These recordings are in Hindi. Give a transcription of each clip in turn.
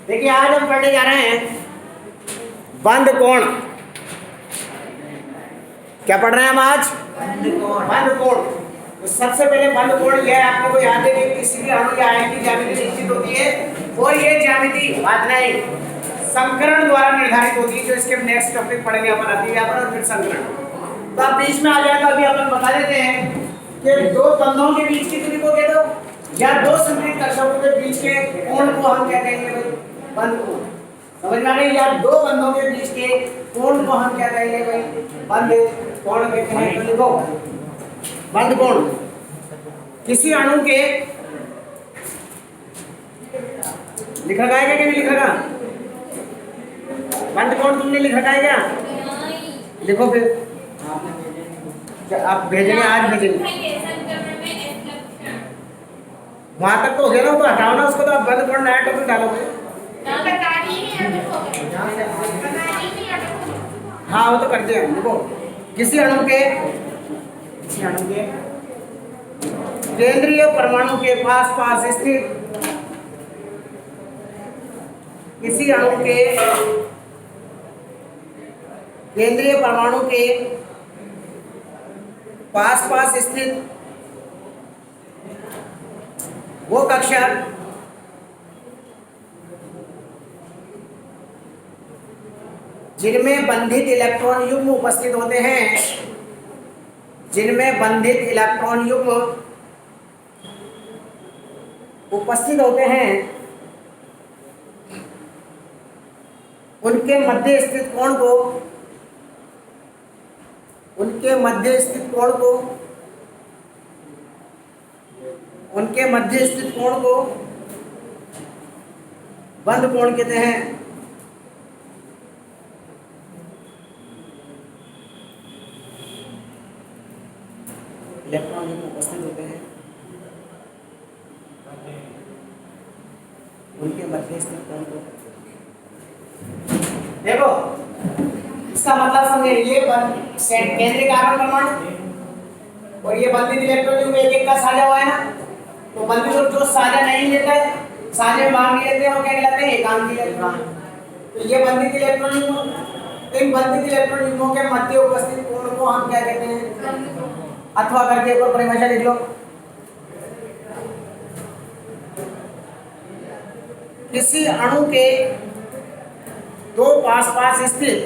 देखिए आज हम पढ़ने जा रहे हैं बंद कोण। क्या पढ़ रहे हैं हम आज? बंद कोण। तो सबसे पहले बंद कोण यह आपको याद है कि किसी भी अणु या आयन की ज्यामिति निश्चित होती है और ये ज्यामिति बात नहीं संकरण द्वारा निर्धारित होती है, जो इसके नेक्स्ट टॉपिक पढ़ेंगे अपन अतिव्यापन और फिर संकरण। तो अब बीच में आ जाएगा, अभी अपन बता देते हैं कि दो बंधों के बीच की दूरी को कह दो या दो संतृप्त कक्षकों के बीच के कोण को हम क्या कहेंगे भाई? बंद कोण। समझ में आ गई? या दो बंधों के बीच के कोण को हम क्या कहेंगे भाई? बंद कोण कहते हैं। तो लिखो बंद कोण किसी अणु के लिख रखा है क्या? नहीं लिख रखा? बंद कोण तुमने लिख रखा है क्या? लिखो फिर आप भेजेंगे, आज भेजेंगे। वहां तक तो हो गया ना, तो हटाओ ना उसको। तो आप बंद कोण नया टॉपिक डालोगे। हाँ वो तो करते हैं। देखो किसी अणु के केंद्रीय परमाणु के पास स्थित किसी अणु के केंद्रीय परमाणु के पास स्थित वो कक्षक जिनमें बंधित इलेक्ट्रॉन युग्म उपस्थित होते हैं, जिनमें बंधित इलेक्ट्रॉन युग्म उपस्थित होते हैं, उनके मध्य स्थित कोण को उनके मध्य स्थित कोण को बंद कोण कहते हैं। इलेक्ट्रॉन युग्म उपस्थित होते हैं, उनके मध्य स्थित कोण को। देखो इसका मतलब समझे, ये केंद्रीय कार्बन परमाणु और ये बंधित इलेक्ट्रॉन युग्म एक एक का साझा हुआ है ना। तो बंधित जो साझा नहीं लेता है, साझे भाग नहीं लेते हैं, वो क्या कहलाते हैं? एकांकी इलेक्ट्रॉन। तो ये बंधित इलेक्ट्रॉन युग्म, इन बंधित इलेक्ट्रॉन युग्मों के मध्य उपस्थित कोण को हम क्या कहते हैं? अथवा करके ऊपर परिभाषा लिख लो। किसी अणु के दो पास स्थित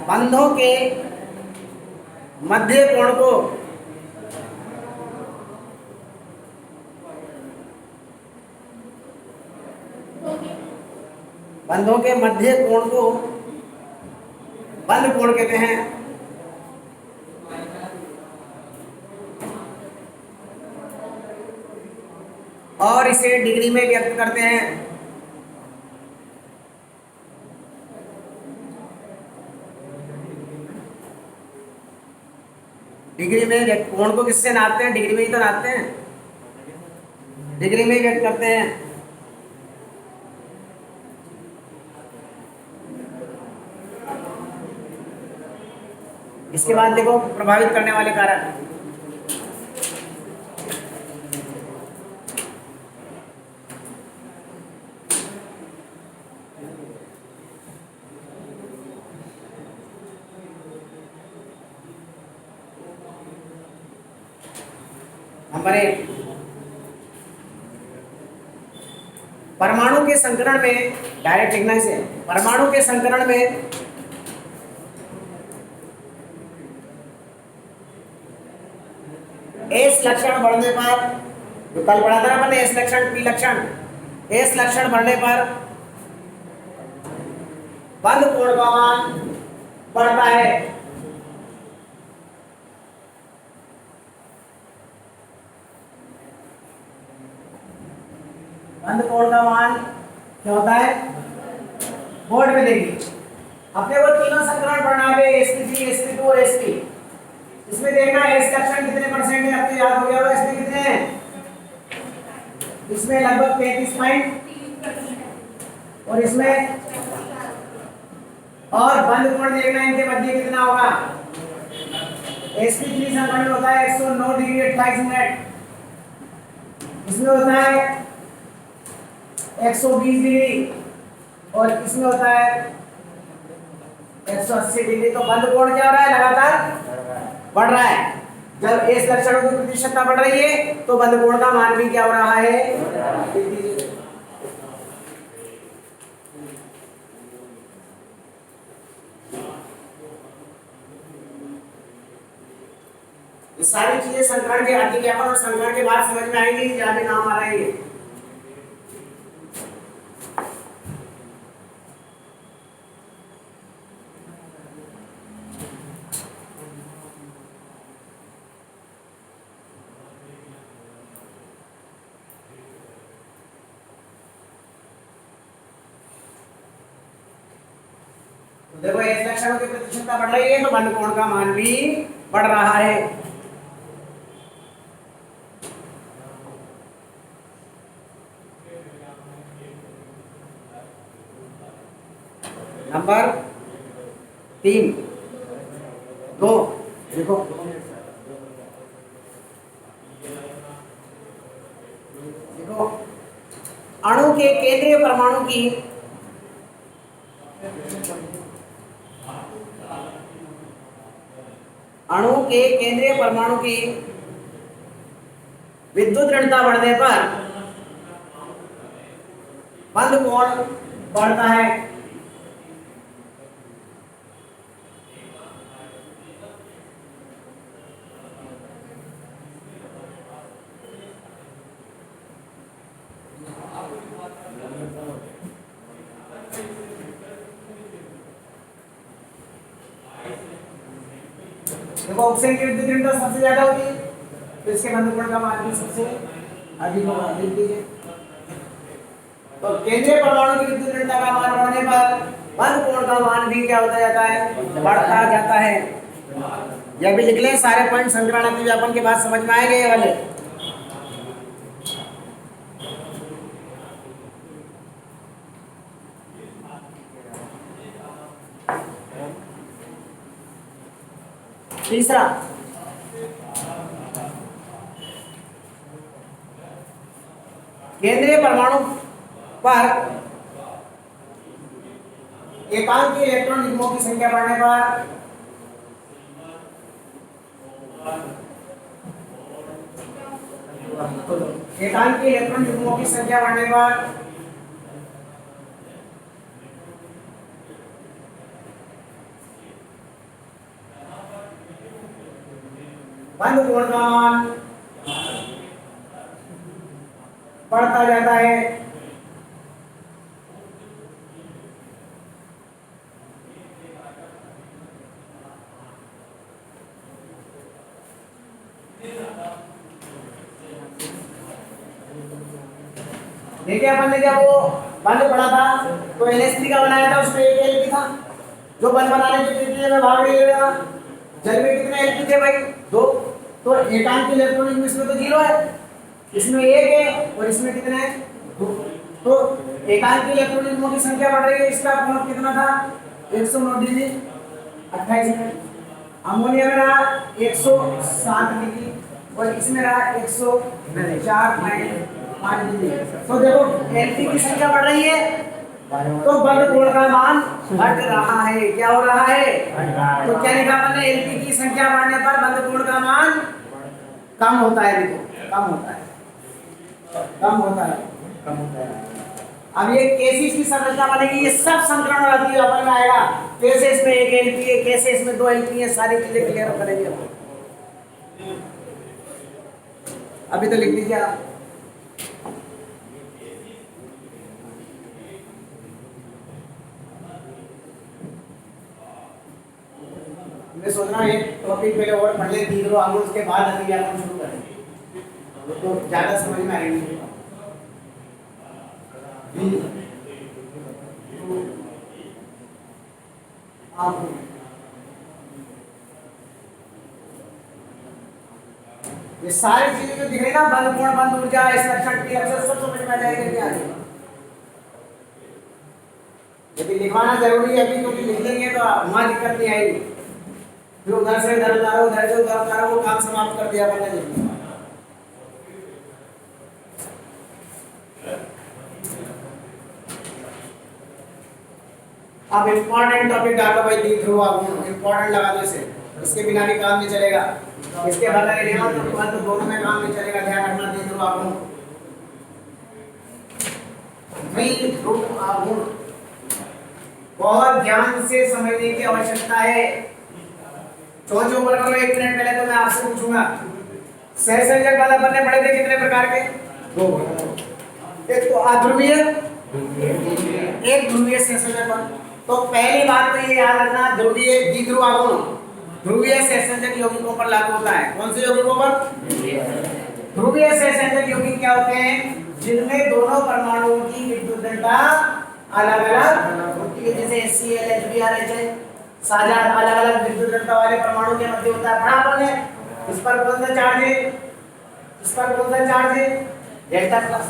बंधों के मध्य कोण को बंद कोण कहते हैं। और इसे डिग्री में व्यक्त करते हैं। डिग्री में कोण को किससे नापते हैं? डिग्री में ही तो नापते हैं, डिग्री में ही व्यक्त करते हैं। इसके बाद देखो प्रभावित करने वाले कारक। नंबर 1, परमाणु के संकरण में डायरेक्ट लिखना है इसे। परमाणु के संकरण में एस लक्षण बढ़ने पर, जो कल पढ़ा था ना अपन, एस लक्षण पी लक्षण, एस लक्षण बढ़ने पर बंद कोण का मान बढ़ता है। बंद कोण का मान क्या होता है? बोर्ड में देखिए अपने को तीनों संकरण पढ़ना है, sp3, sp2 और sp। इसमें देखना एस लक्षण कितने परसेंट है, आपको याद हो गया होगा। इसमें कितने हैं? इसमें लगभग 33% और इसमें, और बंद कोण देखना इनके मध्य कितना होगा? एसपी 3 संख्या में होता है 109 डिग्री 28 मिनट, इसमें होता है 120 डिग्री और इसमें होता है 180 डिग्री। तो बंद कोण क्या हो रहा है, लगातार बढ़ रहा है। जब इस लक्षणों की प्रतिशतता बढ़ रही है तो बंद कोण का मान भी क्या हो रहा है, ये सारी चीजें संकरण के अधिज्ञापन और संकरण के बाद समझ में आएंगी, जहां भी नाम आ रहा है ये। तो देखो इस लक्षणों की प्रतिशतता बढ़ रही है तो बंद कोण का मान भी बढ़ रहा है। नंबर 3 2 देखो, अणु के केंद्रीय परमाणु की विद्युत ऋणता बढ़ने पर बंद कोण बढ़ता है। देखो ऑक्सीजन की विद्युत ऋणता सबसे ज्यादा होती है तो इसके बंद कोण का मान भी सबसे अधिक होगा। लिख दीजिए। तो केंद्रीय परमाणु की विद्युत ऋणता का मान बढ़ने पर बंद कोण का मान भी क्या होता जाता है, बढ़ता जाता है। यह भी लिख लें, सारे पॉइंट संकरण अतिव्यापन के बाद समझ में आएंगे ये वाले। तीसरा, केंद्रीय परमाणु पर एकांकी इलेक्ट्रॉन युग्मों की संख्या बढ़ने पर एकांकी इलेक्ट्रॉन युग्मों की संख्या बढ़ने पर बंद कोण का मान बढ़ता जाता है। देखिए अपन ने जब वो बंद पढ़ा था तो NH3 का बनाया था, उसमें एक Lp था जो बंद बनाने की प्रक्रिया में भाग नहीं रहा। जल में कितने Lp थे भाई, 2। तो एकांक इलेक्ट्रॉन युग्म इसमें तो 0 है, इसमें 1 है और इसमें कितने हैं, 2। तो एकांक इलेक्ट्रॉन युग्मों की संख्या बढ़ रही है। इसका कोण कितना था, 109 डिग्री 28 मिनट। अमोनिया में रहा 107 डिग्री और इसमें रहा 104.5 डिग्री। तो देखो Lp की संख्या बढ़ रही है तो बंद कोण का मान घट रहा है। क्या हो रहा है, तो क्या लिखा हमने, Lp की संख्या बढ़ने पर बंद कोण का मान कम होता है। देखो कम होता है, कम होता है, कम होता है। अब ये कैसे इसकी संरचना बनेगी, ये सब संकरण और अतिव्यापन में आएगा। कैसे इसमें एक Lp है, कैसे इसमें 2 Lp है, सारी चीजें क्लियर करेंगे हम। अभी तो लिख दीजिए आप। मैं सोच रहा हूँ एक टॉपिक पहले और पढ़ ले, 3 आगे उसके बाद अतिव्यापन शुरू करेंगे तो ज्यादा समझ में आएगी। ये सारी चीजें जो दिख रही ना, बंद कोण, बंद ऊर्जा, इस लक्षण की लक्षण सब समझ में आ जाएगा। क्या यदि लिखवाना जरूरी है अभी, क्योंकि लिख लेंगे तो वहां दिक्कत नहीं आएगी। फिर उधर से उधर उतारो, उधर से उधर उतारो, वो काम समाप्त कर दिया मैंने जी। अब इंपॉर्टेंट टॉपिक डालो भाई, द्विध्रुव आघूर्ण इंपॉर्टेंट लगा दो इसे, इसके बिना भी काम नहीं चलेगा, इसके बगैर इलेवन तो दोनों में काम नहीं चलेगा, ध्यान रखना। द्विध्रुव आघूर्ण, द्विध्रुव आघूर्ण बहुत ध्यान से समझने की आवश्यकता है। चोंच ऊपर करो, 1 मिनट पहले तो मैं आपसे पूछूंगा, सहसंयोजक वाला अपन ने पढ़े थे कितने प्रकार के? 2। एक तो अध्रुवीय, एक ध्रुवीय सहसंयोजक। तो पहली बात तो ये याद रखना, ध्रुवीय द्विध्रुव आघूर्ण ध्रुवीय सहसंयोजक यौगिकों पर लागू होता है। कौन से यौगिकों पर? ध्रुवीय सहसंयोजक यौगिक क्या होते हैं? जिनमें दोनों परमाणुओं की विद्युत घनता अलग-अलग होती है, जैसे HCl HBr है, साझा अलग-अलग विद्युत घनता वाले परमाणु के मध्य होता है। पढ़ा आपने? इस पर कौन सा चार्ज है, इस पर कौन सा चार्ज है? Delta plus.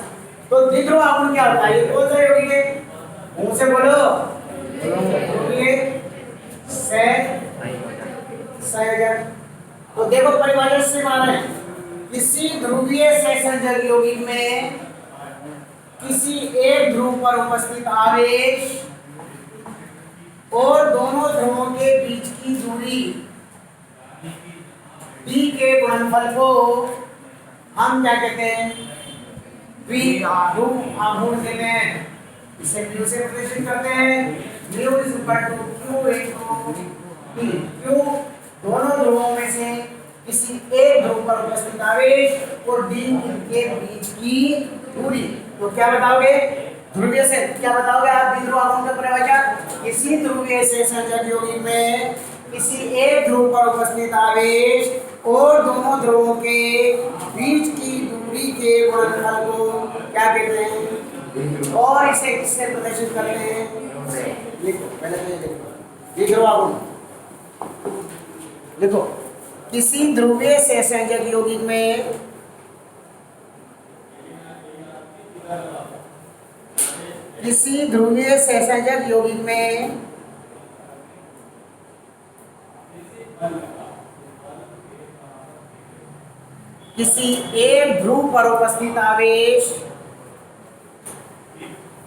तो द्विध्रुव आघूर्ण क्या होता है? ये कौन सा यौगिक है? मुंह से बोलो। ध्रुवीय सहसंयोजक। तो देखो परिभाषा से माना है, किसी ध्रुवीय सहसंयोजक यौगिक में किसी एक ध्रुव पर उपस्थित आवेश और दोनों ध्रुवों के बीच की दूरी d के गुणनफल को हम क्या कहते हैं? द्विध्रुव आघूर्ण कहते हैं। इसे म्यू से प्रदर्शित करते हैं। Mu is equal to q into d। क्यों? दोनों ध्रुवों में से किसी एक ध्रुव पर उपस्थित आवेश और d के बीच की दूरी। तो क्या बताओगे? ध्रुवीय से क्या बताओगे आप? द्विध्रुव आघूर्ण की परिभाषा, किसी ध्रुवीय सहसंयोजक यौगिक में किसी एक ध्रुव पर उपस्थित आवेश और दोनों ध्रुवों के बीच की दूरी के गुणनफल को क्या कहते हैं? और इसे किससे प्रदर्शित करते हैं? लिखो पहले तो ये लिखो, द्विध्रुव आघूर्ण लिखो। किसी ध्रुवीय सहसंयोजक यौगिक में किसी ध्रुवीय सहसंयोजक यौगिक में किसी एक ध्रुव पर उपस्थित आवेश,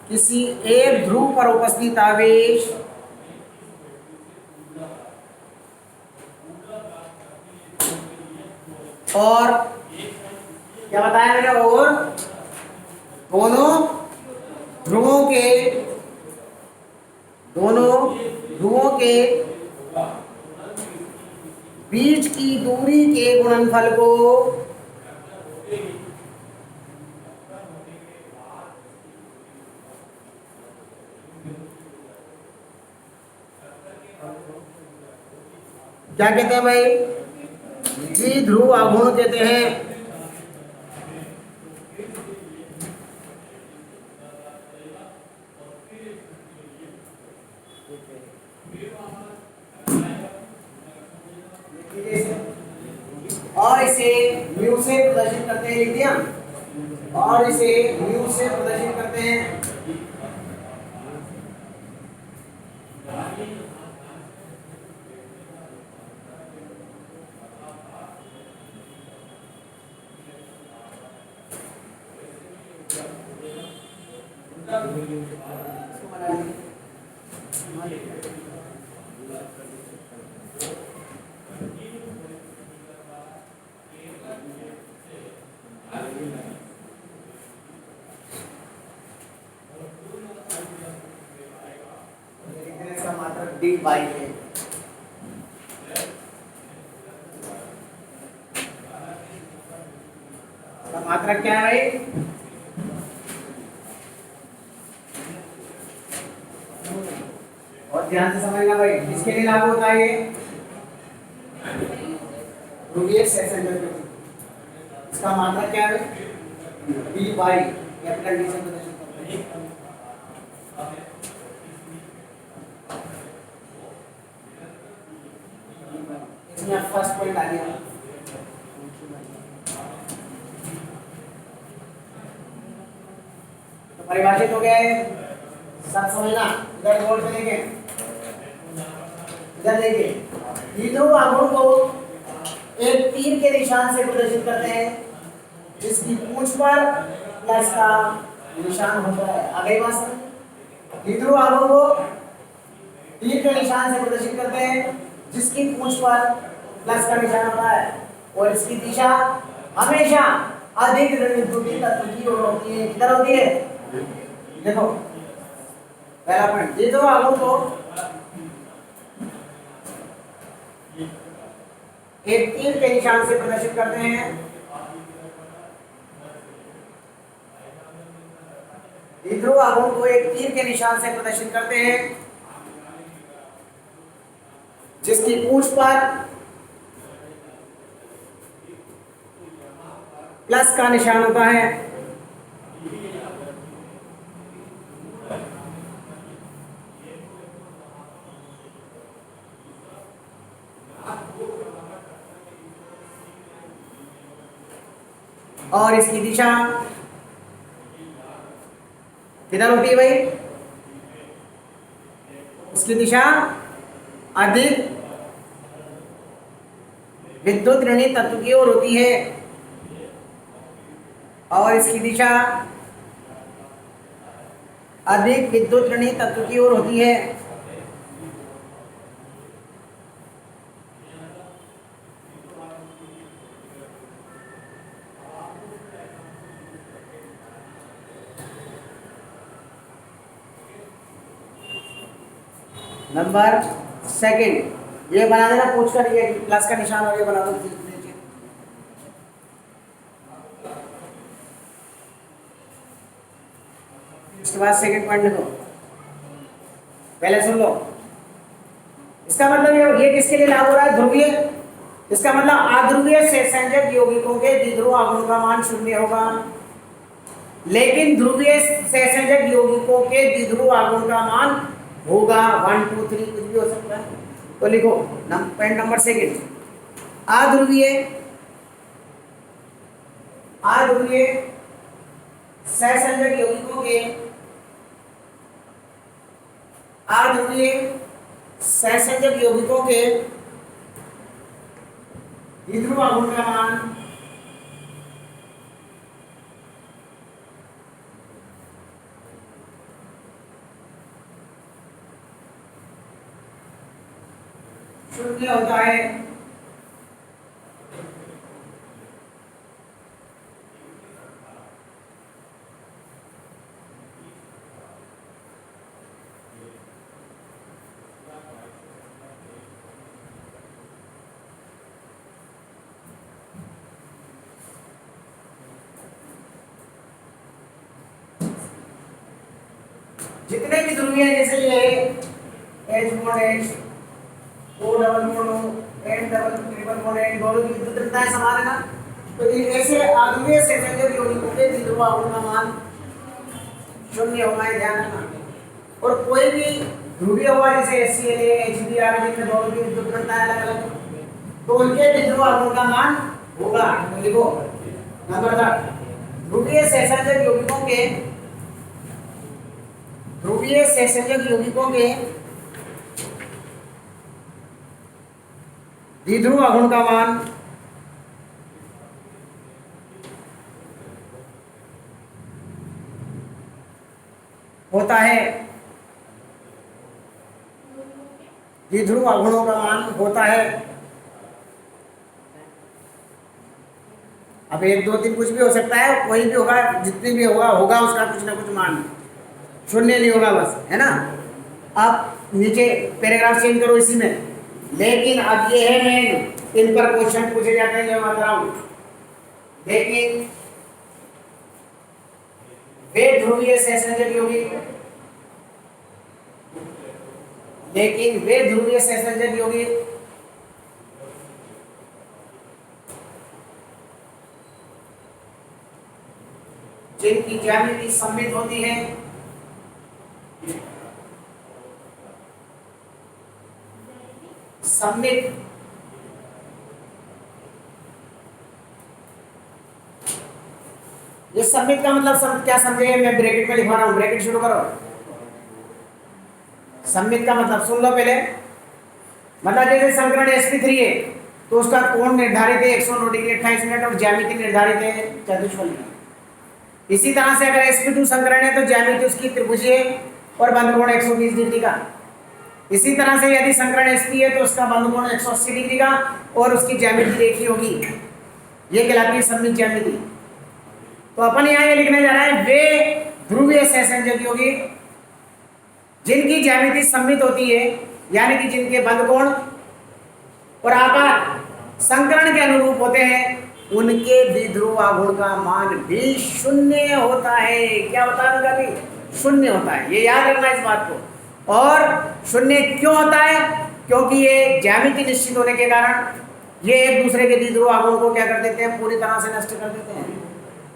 किसी एक ध्रुव पर उपस्थित आवेश और क्या बताया मैंने? और दोनों ध्रुवों के बीच की दूरी के गुणनफल को क्या कहते हैं भाई? द्विध्रुव आघूर्ण कहते हैं। और इसे म्यू से प्रदर्शित करते हैं, लिख दिया? और इसे म्यू से प्रदर्शित करते हैं। डी बाई है। मात्रा क्या है भाई? और ध्यान से समझना भाई, किसके लिए लागू होता है ये? ध्रुवीय सहसंयोजक। इसका मात्रा क्या है? डी बाई कैपिटल डी से प्रदर्शित करते हैं। इसमें फर्स्ट पॉइंट आ गया। तो परिभाषित हो गया है, सब समझना। इधर बोर्ड पे देखें, इधर देखिए। द्विध्रुव आघूर्ण को एक तीर के निशान से प्रदर्शित करते हैं जिसकी पूंछ पर प्लस का निशान होता है। आगे बात समझ। द्विध्रुव आघूर्ण को तीर के निशान से प्रदर्शित करते हैं जिसकी पूंछ पर प्लस का निशान होता है और इसकी दिशा हमेशा अधिक ऋणात्मक तत्व की ओर होती है। किधर होती है? देखो पहला पॉइंट, द्विध्रुव आघूर्ण को एक तीर के निशान से प्रदर्शित करते हैं द्विध्रुव आघूर्ण को एक तीर के निशान से प्रदर्शित करते हैं जिसकी पूंछ पर प्लस का निशान होता है और इसकी दिशा किधर होती है भाई? इसकी दिशा अधिक विद्युत ऋणी तत्व की ओर होती है और इसकी दिशा अधिक विद्युत ऋणी तत्व की ओर होती है। नंबर सेकंड, ये बना देना पूछ कर, ये प्लस का निशान और ये बना दो। इसके बाद सेकंड पॉइंट लिखो, पहले सुन लो। इसका मतलब ये किसके लिए लागू हो रहा है? ध्रुवीय। इसका मतलब अध्रुवीय सहसंयोजक यौगिकों के द्विध्रुव आघूर्ण का मान 0 होगा, लेकिन ध्रुवीय सहसंयोजक यौगिकों के द्विध्रुव आघूर्ण का मान होगा 1 2 3 कुछ भी हो सकता है। तो लिखो पॉइंट नंबर सेकंड, अध्रुवीय सहसंयोजक यौगिकों के द्विध्रुव आघूर्ण का मान शून्य होता है। जितने भी ध्रुवीय हैं, जैसे ये H bond H, O double bond O, N double triple bond N, दोनों की विद्युतताएं समान है ना, तो ऐसे अध्रुवीय सहसंयोजक यौगिकों के द्विध्रुव आघूर्ण का मान 0 होगा, ध्यान रखना। और कोई भी ध्रुवीय हुआ जैसे HCl, HBr, जिनमें दोनों की विद्युतताएं अलग अलग, तो उनके द्विध्रुव आघूर्ण का मान होगा। तो लिखो नंबर 3, ध्रुवीय सहसंयोजक यौगिकों के द्विध्रुव आघूर्ण का मान होता है, द्विध्रुव आघूर्णों का मान होता है। अब 1 2 3 कुछ भी हो सकता है, कोई भी होगा, जितने भी होगा उसका कुछ ना कुछ मान, 0 नहीं होगा बस, है ना। आप नीचे पैराग्राफ चेंज करो इसी में, लेकिन अब ये है मेन, इन पर क्वेश्चन पूछे जाते हैं, जो बता रहा हूं। लेकिन वे ध्रुवीय सहसंयोजक यौगिक, जिनकी ज्यामिति सममित होती है, सममित ये सममित का मतलब क्या समझेंगे, मैं ब्रैकेट में लिखवा रहा हूं, ब्रैकेट शुरू करो। सममित का मतलब सुन लो पहले, मतलब जैसे संकरण sp3 है तो उसका कोण निर्धारित है 109 डिग्री 28 मिनट और ज्यामिति निर्धारित है चतुष्फलकी। इसी तरह से अगर sp2 संकरण है तो ज्यामिति उसकी त्रिभुजीय और बंद कोण 120 डिग्री का। इसी तरह से यदि संकरण sp है तो उसका बंद कोण 180 डिग्री का और उसकी ज्यामिति रेखीय होगी, ये कहलाती है सममित ज्यामिति। तो अपन यहाँ ये लिखने जा रहे हैं वे ध्रुवीय सहसंयोगी होगी जिनकी ज्यामिति सममित होती है, यानी कि जिनके बंद कोण और आकार संकरण के अनुरूप होते हैं, उनके द्विध्रुव आघूर्ण का मान भी शून्य होता है। क्या होता है उनका भी शून्य होता है, ये याद रखना इस बात को। और शून्य क्यों होता है? क्योंकि ये ज्यामिति निश्चित होने के कारण ये एक दूसरे के द्विध्रुव आघूर्ण को क्या कर देते हैं, पूरी तरह से नष्ट कर देते हैं।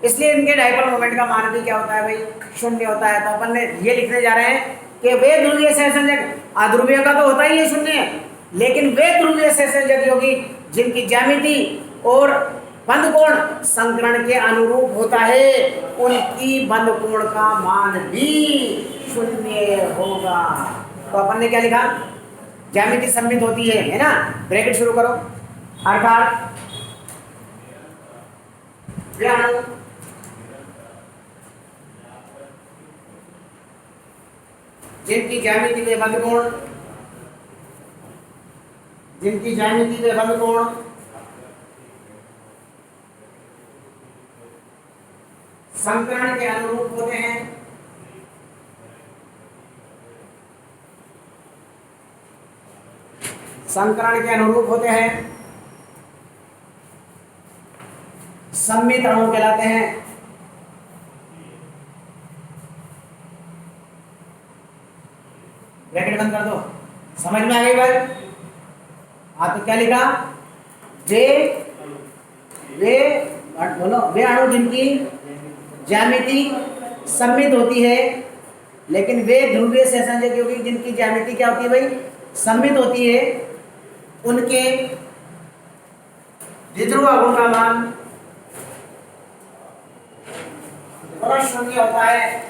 इसलिए इनके डाइपोल मोमेंट का मान भी क्या होता है भाई, शून्य होता है। तो अपन ने ये लिखने जा रहे हैं कि वे ध्रुवीय सहसंयोजक, अध्रुवीय का तो होता ही है शून्य, लेकिन वे ध्रुवीय सहसंयोजक होगी जिनकी ज्यामिति और बंद कोण संकरण के अनुरूप होता है, उनकी बंद कोण का मान भी शून्य होगा। तो अपन ने क्या लिखा, ज्यामिति सममित होती है ना, ब्रैकेट शुरू करो। अर्थात जिनकी ज्यामिति में बंद कोण, जिनकी ज्यामिति में बंद कोण संकरण के अनुरूप होते हैं, संकरण के अनुरूप होते हैं, सममित अणु कहलाते हैं। ब्रैकेट बंद कर दो, समझ में आ गई बात? हाँ, तो क्या लिखा, वे बोलो, वे अणु जिनकी ज्यामिति सममित होती है, लेकिन वे ध्रुवीय सहसंयोजक होगी जिनकी ज्यामिति क्या होती है भाई, सममित होती है, उनके द्विध्रुव आघूर्ण का मान शून्य होता है।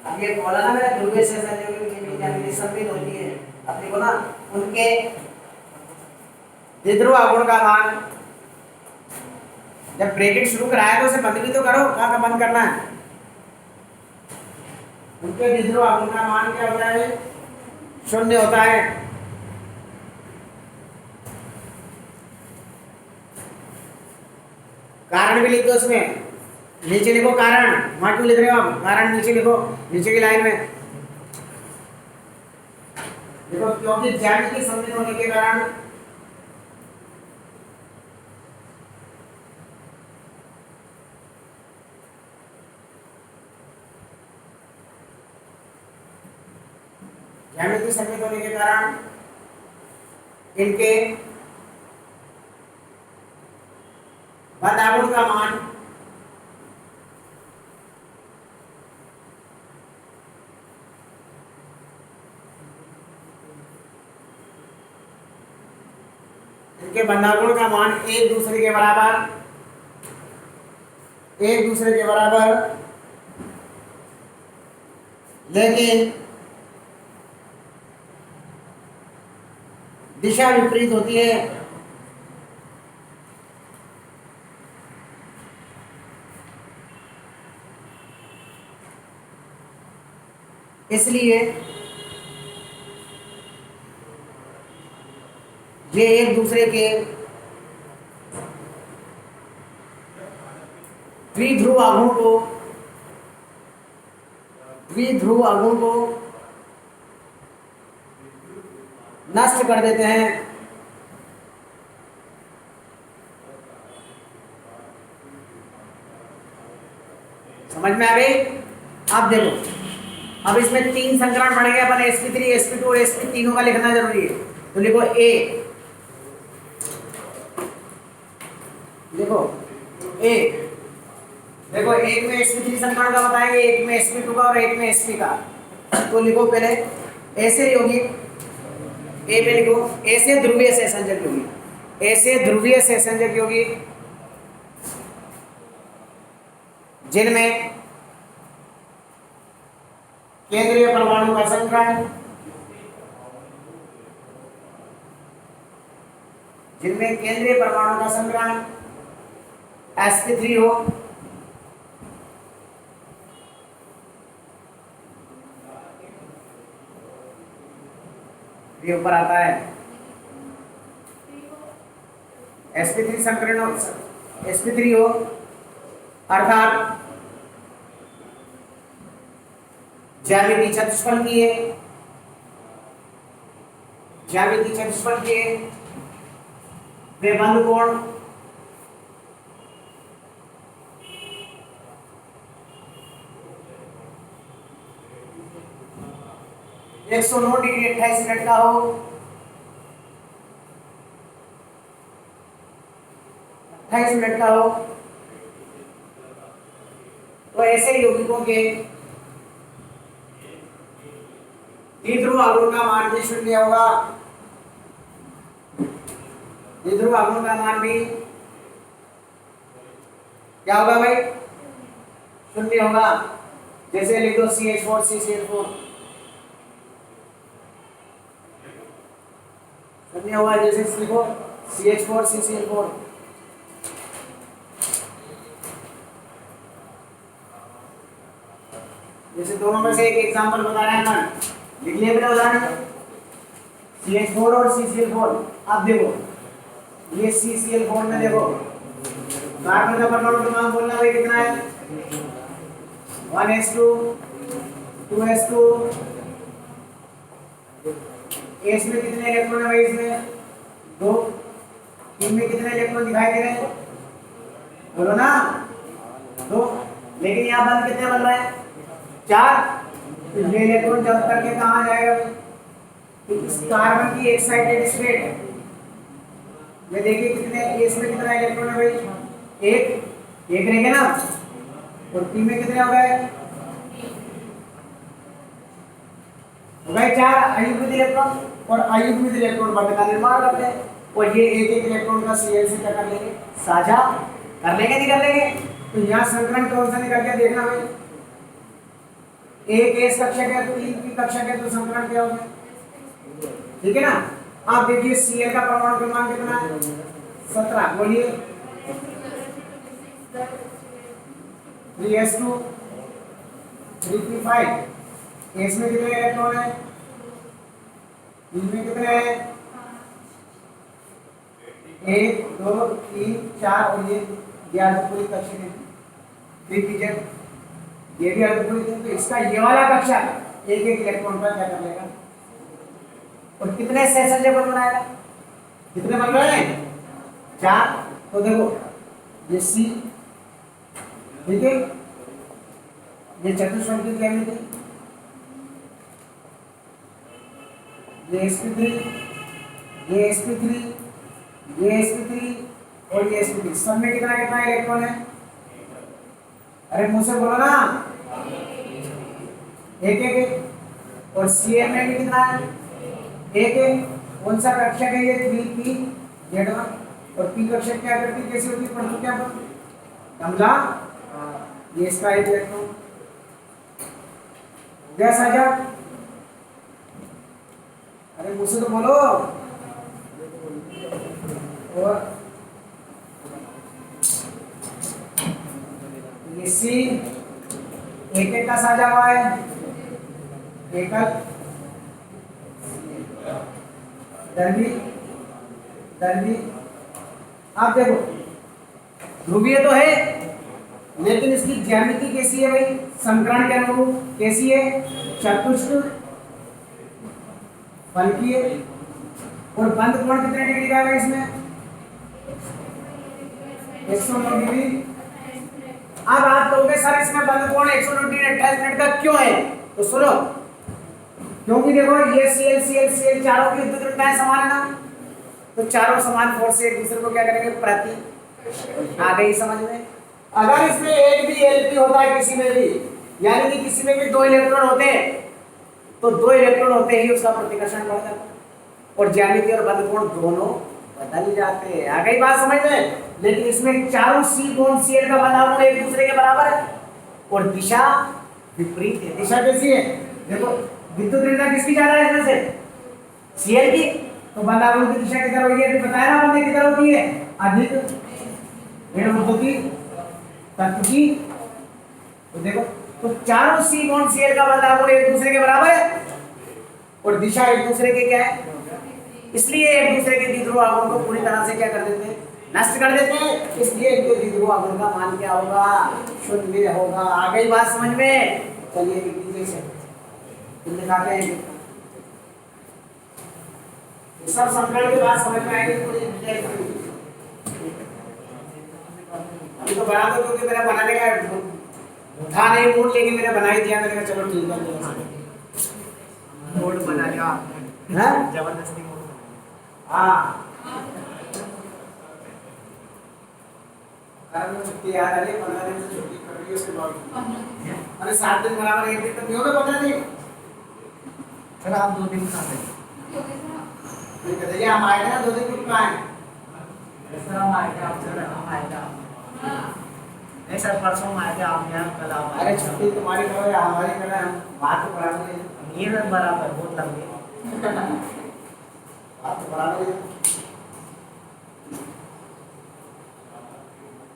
अब ये बोला ना मेरा ध्रुवीय सहसंयोगी जिनकी ज्यामिति सममित होती है, अब देखो ना उनके द्विध्रुव आघूर्ण का मान, जब ब्रैकेट शुरू कराया तो उसे बंद भी तो करो, कहाँ का बंद करना है। उनके द्विध्रुव आघूर्ण का मान क्या होता है, शून्य होता है। कारण भी लिख दो उसमें, नीचे लिखो कारण, वहां क्यों लिख रहे हो आप, कारण नीचे लिखो, नीचे की लाइन में देखो, क्योंकि ज्यामिति सममित होने के कारण ज्यामिति सममित होने के कारण इनके बंद आघूर्ण का मान इनके बंद आघूर्ण का मान एक दूसरे के बराबर, एक दूसरे के बराबर, लेकिन दिशा विपरीत होती है। इसलिए ये एक दूसरे के द्विध्रुव आघूर्ण को नष्ट कर देते हैं। समझ में आ गई? अब देखो, अब इसमें तीन संकरण बन गए, अपन sp3, sp2 और sp तीनों का लिखना जरूरी है। तो लिखो a, लिखो a, देखो एक में sp3 संकरण का बताएंगे, एक में sp2 का और एक में sp का। तो लिखो पहले ऐसे ही होगी ए पे लिखो, ऐसे ध्रुवीय सहसंयोजक यौगिक, ऐसे ध्रुवीय सहसंयोजक यौगिक जिनमें केंद्रीय परमाणु का संकरण, जिनमें केंद्रीय परमाणु का संकरण sp3 हो, ये ऊपर आता है sp3 संकरण sp3 हो, अर्थात ज्यामिति चतुष्फल की है, ज्यामिति चतुष्फल की है, वे बंद कोण एक 109 डिग्री 28 मिनट का हो, 28 मिनट का हो, तो ऐसे यौगिकों के द्विध्रुव आघूर्ण का मान भी शून्य होगा, द्विध्रुव आघूर्ण का मान भी क्या होगा भाई, शून्य होगा। जैसे लिख दो CH4 CCl4 शून्य होगा, जैसे लिखो CH4 CCl4। जैसे दोनों में से एक एग्जांपल बता रहे हैं अपन, लिख लिया मेरा उदाहरण CH4 और CCl4। अब देखो ये CCl4 में देखो कार्बन का परमाणु क्रमांक बोलना भाई कितना है, 1s2 2s2, s में कितने इलेक्ट्रॉन है भाई, इसमें 2, 3 में कितने इलेक्ट्रॉन दिखाई दे रहे हैं, बोलो ना 2, लेकिन यहाँ बंद कितने बन रहे हैं, 4। तो ये इलेक्ट्रॉन जब करके कहाँ जाएगा, तो इस कार्बन की एक साइडेड स्टेट में देखिए कितने, s में कितना इलेक्ट्रॉन है भाई, एक रहेगा ना, और p में कितने हो गए, 4 अयुग्मित इलेक्ट्रॉन, और अयुग्मित इलेक्ट्रॉन बंध का निर्माण करते हैं, और ये एक इलेक्ट्रॉन का Cl से क्या कर लेंगे, साझा कर लेंगे, नहीं कर लेंगे। तो यहाँ संकरण कौन सा निकल के देखना भाई, एक s कक्षक है तो 3 p कक्षक है, तो संकरण क्या होगा, ठीक है ना। आप देखिए Cl का परमाणु क्रमांक कितना है, 17, बोलिए 3s2 3p5, s में कितने इलेक्ट्रॉन है, p में कितने हैं, 1 2 3 4, और ये अर्धपूरी कक्षक है 3pz, ये भी अर्धपूरी है, तो इसका ये वाला कक्षक एक इलेक्ट्रॉन का क्या कर लेगा, और कितने सहसंयोजक बनाएगा, कितने बन रहे हैं, 4। तो देखो ये C, ठीक है, ये चतुष्फल की ज्यामिति, ये sp3, ये sp3, ये sp3, और ये sp3, सब में कितना कितना इलेक्ट्रॉन है, अरे मुंह से बोलो ना, एक, और Cl में भी कितना है, एक, कौन सा कक्षक है ये, 3p, और p कक्षक क्या करती, कैसे होती है, पढ़ चुके हैं अपन, समझा, ये इसका एक इलेक्ट्रॉन गैस आ जा, अरे मुझसे तो बोलो, और ये C एक का साझा हुआ है, एकल दर्वी। आप देखो ध्रुवीय तो है, लेकिन इसकी ज्यामिति कैसी है भाई, संकरण के अनुरूप कैसी है, चतुष्फल की है, और बंद कोण कितने डिग्री का है इसमें, 109 डिग्री। अब आप कहोगे सर इसमें बंद कोण 109 डिग्री 28 मिनट का क्यों है, तो सुनो, क्योंकि देखो ये Cl चारों की विद्युत ऋणाएं समान है ना, तो चारों समान फोर्स से एक दूसरे को क्या करेंगे, प्रति, आ गई समझ में। अगर इसमें एक भी Lp होता है किसी में भी, यानी कि किसी में भी 2 इलेक्ट्रॉन होते हैं, तो 2 इलेक्ट्रॉन होते ही उसका प्रतिकर्षण बढ़ जाता है, और ज्यामिति और बंद कोण दोनों बदल जाते हैं। आ गई बात समझ में? लेकिन इसमें चारों सी कोण सीएल का बंधा कोण एक दूसरे के बराबर है और दिशा विपरीत है। दिशा कैसी है? देखो विद्युत ऋणता किसकी ज्यादा है इसमें से? सीएल की। तो बंधा कोण की दिशा किधर होगी? अभी बताया ना, बंधे किधर होती है? अधिक ऋण की तत्व की। तो देखो, तो चारों सी कोण सीएल का बंधा कोण एक दूसरे के बराबर है और दिशा एक दूसरे के क्या है? इसलिए एक दूसरे के द्विध्रुव आघूर्ण को पूरी तरह से क्या कर देते हैं? नष्ट कर देते हैं। इसलिए इनके द्विध्रुव आघूर्ण का मान क्या होगा? शून्य होगा। आ गई बात समझ में? चलिए लिख लीजिए इसे। तुमने कहा क्या है? सब समीकरण के बाद समझ में आएगी पूरी डिटेल। अभी तो बना दो क्योंकि मेरा बनाने का था नहीं मूड, लेकिन मैंने बना ही दिया। मैंने कहा चलो ठीक है, मूड बना लिया हैं? जबरदस्ती। हाँ, कारण छुट्टी याद आ रही है। 15 दिन से छुट्टी कर रही है उसके बाद। अरे 7 दिन बराबर, एक दिन तो नहीं होगा 15 दिन। सर आप 2 दिन खाते हैं? नहीं कहते ये हम आए थे ना 2 दिन क्यों आए? सर हम आए थे, आप सर हम आए थे। नहीं सर परसों हम आए थे, आप यहाँ कल आप। अरे छुट्टी तुम्हारी करो या हमारी करो, हम बात तो बराबर है। ये सर बराबर बहुत लंबी बात तो बराबर है।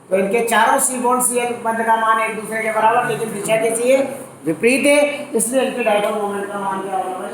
तो इनके चारों सी बॉन्ड सीएल बंध का मान एक दूसरे के बराबर, लेकिन दिशा कैसी है? विपरीत है। इसलिए इनके डायगोनल मोमेंट का मान क्या होगा?